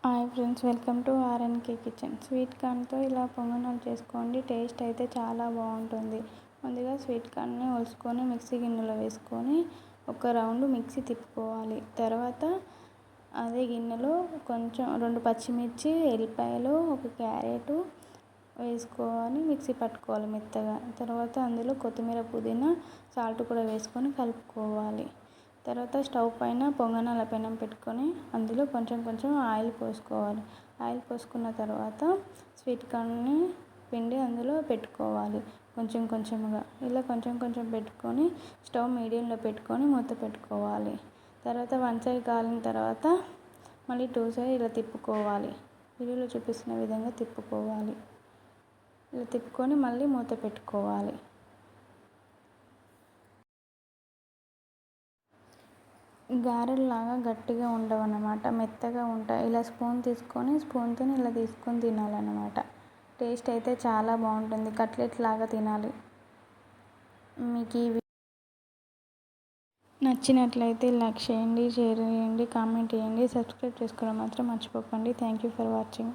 Hi friends, welcome to RNK kitchen. Sweet కార్న్తో ఇలా పొంగనాలు చేసుకోండి. టేస్ట్ అయితే చాలా బాగుంటుంది. ముందుగా స్వీట్ కార్న్ని ఒలుచుకొని మిక్సీ గిన్నెలో వేసుకొని ఒక రౌండ్ మిక్సీ తిప్పుకోవాలి. తర్వాత అదే గిన్నెలో కొంచెం 2 పచ్చిమిర్చి, ఎల్లిపాయలు, ఒక క్యారెట్ వేసుకోవాలి. మిక్సీ పట్టుకోవాలి మెత్తగా. తర్వాత అందులో కొత్తిమీర, పుదీనా, సాల్ట్ కూడా వేసుకొని కలుపుకోవాలి. తర్వాత స్టవ్ పైన పొంగనాల పెనం పెట్టుకొని అందులో కొంచెం ఆయిల్ పోసుకోవాలి. ఆయిల్ పోసుకున్న తర్వాత స్వీట్ కార్న్ని పిండి అందులో పెట్టుకోవాలి. కొంచెంగా ఇలా కొంచెం పెట్టుకొని స్టవ్ మీడియంలో పెట్టుకొని మూత పెట్టుకోవాలి. తర్వాత వన్ సైడ్ కాలిన తర్వాత మళ్ళీ 2 సైడ్ ఇలా తిప్పుకోవాలి. వీడియోలో చూపిస్తున్న విధంగా తిప్పుకోవాలి. ఇలా తిప్పుకొని మళ్ళీ మూత పెట్టుకోవాలి. గారెల్లాగా గట్టిగా ఉండవన్నమాట, మెత్తగా ఉంటాయి. ఇలా స్పూన్ తీసుకొని స్పూన్తో ఇలా తీసుకొని తినాలన్నమాట. టేస్ట్ అయితే చాలా బాగుంటుంది. కట్లెట్ లాగా తినాలి. మీకు ఈ నచ్చినట్లయితే లైక్ చేయండి, షేర్ చేయండి, కామెంట్ చేయండి. సబ్స్క్రైబ్ చేసుకోవడం మాత్రం మర్చిపోకండి. Thank you for watching.